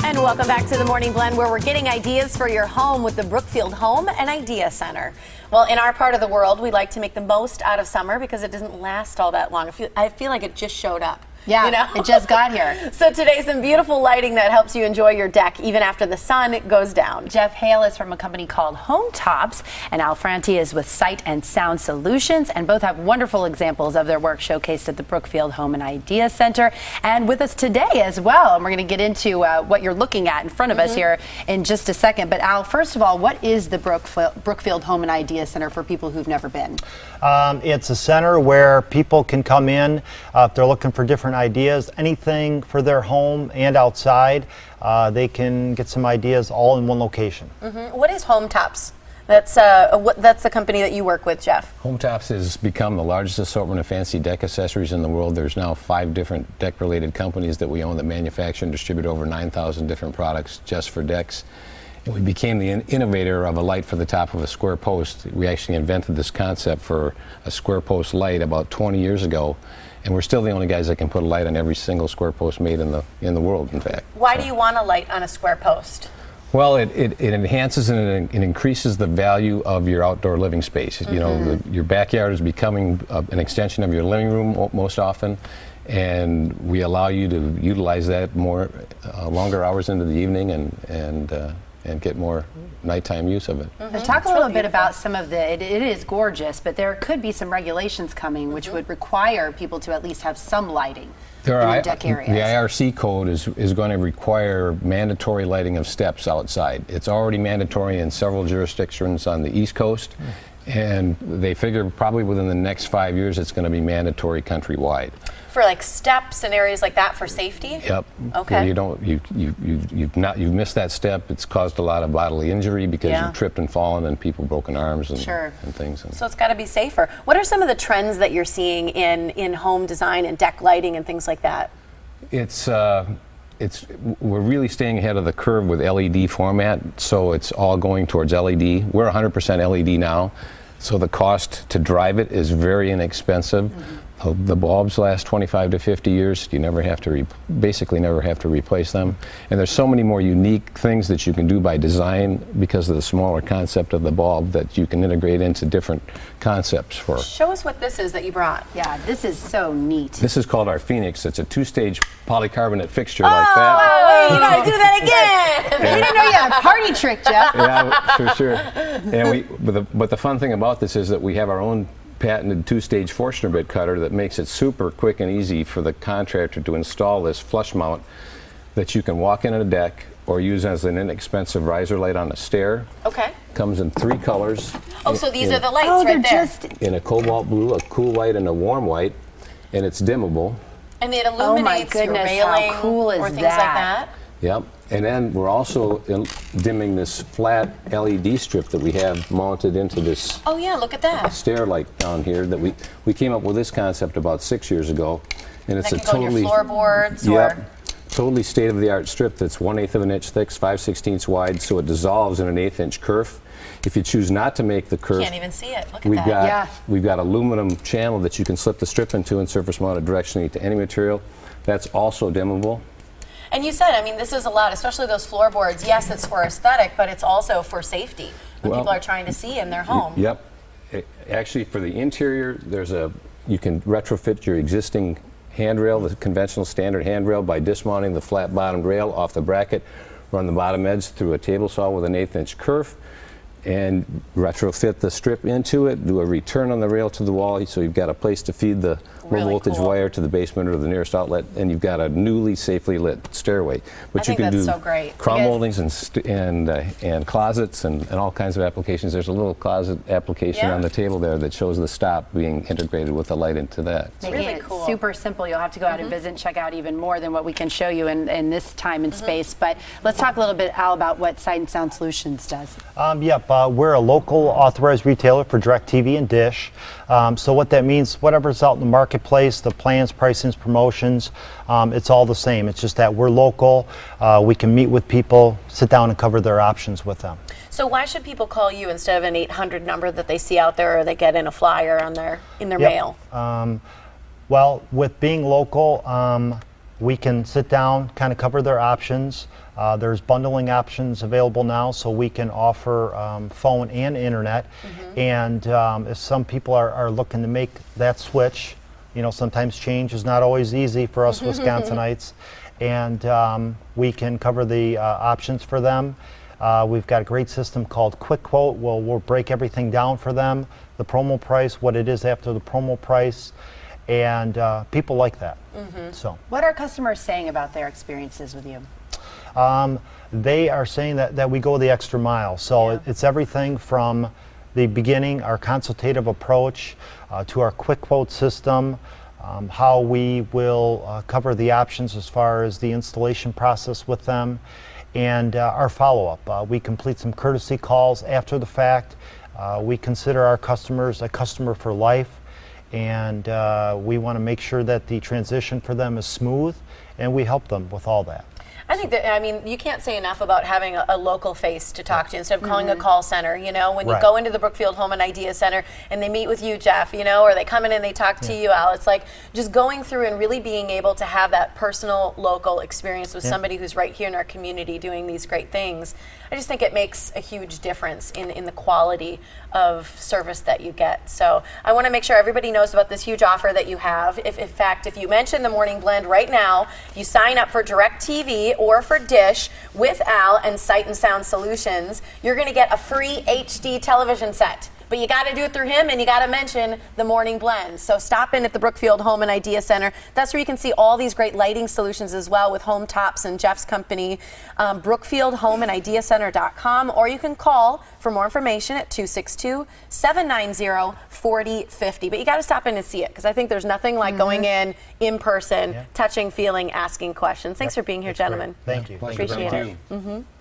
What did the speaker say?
And welcome back to the Morning Blend, where we're getting ideas for your home with the Brookfield Home and Idea Center. Well, in our part of the world, we like to make the most out of summer because it doesn't last all that long. I feel like it just showed up. Yeah, you know? It just got here. So today, some beautiful lighting that helps you enjoy your deck even after the sun goes down. Geoff Hale is from a company called Home Tops, and Franti is with Sight and Sound Solutions, and both have wonderful examples of their work showcased at the Brookfield Home and Idea Center. And with us today as well, and we're going to get into what you're looking at in front of us here in just a second. But Al, first of all, what is the Brookfield Home and Idea Center for people who've never been? It's a center where people can come in if they're looking for different ideas, anything for their home and outside. They can get some ideas all in one location. What is Home Tops? That's the company that you work with, Geoff. Home Tops has become the largest assortment of fancy deck accessories in the world. There's now 5 different deck-related companies that we own that manufacture and distribute over 9,000 different products just for decks. And we became the innovator of a light for the top of a square post. We actually invented this concept for a square post light about 20 years ago. And we're still the only guys that can put a light on every single square post made in the world, in fact. Why do you want a light on a square post? Well, it enhances and it increases the value of your outdoor living space. You know, your backyard is becoming an extension of your living room most often, and we allow you to utilize that more longer hours into the evening and get more nighttime use of it. Talk a little bit about some of it is gorgeous, but there could be some regulations coming which would require people to at least have some lighting in their deck areas. The IRC code is going to require mandatory lighting of steps outside. It's already mandatory in several jurisdictions on the East Coast, and they figure probably within the next 5 years it's going to be mandatory countrywide. For like steps and areas like that for safety? Yep. Okay. You've missed that step. It's caused a lot of bodily injury because you've tripped and fallen and people broken arms and things. So it's got to be safer. What are some of the trends that you're seeing in home design and deck lighting and things like that? We're really staying ahead of the curve with LED format, so it's all going towards LED. We're 100% LED now, so the cost to drive it is very inexpensive. The bulbs last 25 to 50 years. You never have to basically never have to replace them. And there's so many more unique things that you can do by design because of the smaller concept of the bulb that you can integrate into different concepts for. Show us what this is that you brought. Yeah, this is so neat. This is called our Phoenix. It's a 2-stage polycarbonate fixture like that. Oh, wait, you gotta do that again! We didn't know you had a party trick, Geoff. Yeah, for sure. And but the fun thing about this is that we have our own patented 2-stage Forstner bit cutter that makes it super quick and easy for the contractor to install this flush mount that you can walk in on a deck or use as an inexpensive riser light on a stair. Okay. Comes in 3 colors. Oh, so these are the lights right there. In a cobalt blue, a cool white, and a warm white, and it's dimmable. And it illuminates your railing how cool is or things like that. Yep. And then we're also dimming this flat LED strip that we have mounted into this look at that. stair light down here that we came up with this concept about 6 years ago. And it's that can go on your floorboards or totally state-of-the-art strip that's 1/8 of an inch thick, 5/16 wide, so it dissolves in an 1/8 inch kerf. If you choose not to make the kerf, you can't even see it. Look at that. We've got aluminum channel that you can slip the strip into and surface mount it directionally to any material. That's also dimmable. And you said, I mean, this is a lot, especially those floorboards. Yes, it's for aesthetic, but it's also for safety when people are trying to see in their home. Yep. Actually, for the interior, you can retrofit your existing handrail, the conventional standard handrail, by dismounting the flat-bottomed rail off the bracket, run the bottom edge through a table saw with an 1/8 inch kerf, and retrofit the strip into it, do a return on the rail to the wall, so you've got a place to feed the low voltage wire to the basement or the nearest outlet, and you've got a newly safely lit stairway. But you can do crown moldings and closets and all kinds of applications. There's a little closet application on the table there that shows the stop being integrated with the light into that. It's really cool. Super simple. You'll have to go out and visit and check out even more than what we can show you in this time and space. But let's talk a little bit, Al, about what Sight and Sound Solutions does. We're a local authorized retailer for DirecTV and Dish. So what that means, whatever's out in the marketplace, the plans, pricings, promotions, it's all the same. It's just that we're local. We can meet with people, sit down and cover their options with them. So why should people call you instead of an 800 number that they see out there or they get in a flyer on in their mail? Well, with being local, we can sit down, kind of cover their options. There's bundling options available now, so we can offer phone and internet. And if some people are looking to make that switch, you know, sometimes change is not always easy for us Wisconsinites. And we can cover the options for them. We've got a great system called Quick Quote. We'll break everything down for them, the promo price, what it is after the promo price, and people like that. So, What are customers saying about their experiences with you? they are saying that we go the extra mile. So it's everything from the beginning, our consultative approach, to our Quick Quote system, how we will cover the options as far as the installation process with them, and our follow-up. We complete some courtesy calls after the fact. We consider our customers a customer for life, and we want to make sure that the transition for them is smooth, and we help them with all that. I think that, I mean, you can't say enough about having a local face to talk to instead of calling a call center. You know, when you go into the Brookfield Home and Idea Center and they meet with you, Geoff, you know, or they come in and they talk to you, Al, it's like just going through and really being able to have that personal, local experience with somebody who's right here in our community doing these great things. I just think it makes a huge difference in the quality of service that you get. So I want to make sure everybody knows about this huge offer that you have. If, in fact, if you mention the Morning Blend right now, you sign up for DirecTV or for Dish with Al and Sight and Sound Solutions, you're going to get a free HD television set. But you got to do it through him, and you got to mention the Morning Blend. So stop in at the Brookfield Home and Idea Center. That's where you can see all these great lighting solutions as well with Home Tops and Jeff's company, BrookfieldHomeandIdeaCenter.com, or you can call for more information at 262-790-4050. But you got to stop in and see it, because I think there's nothing like going in person, touching, feeling, asking questions. Thanks for being here, gentlemen. Thank you. Appreciate it.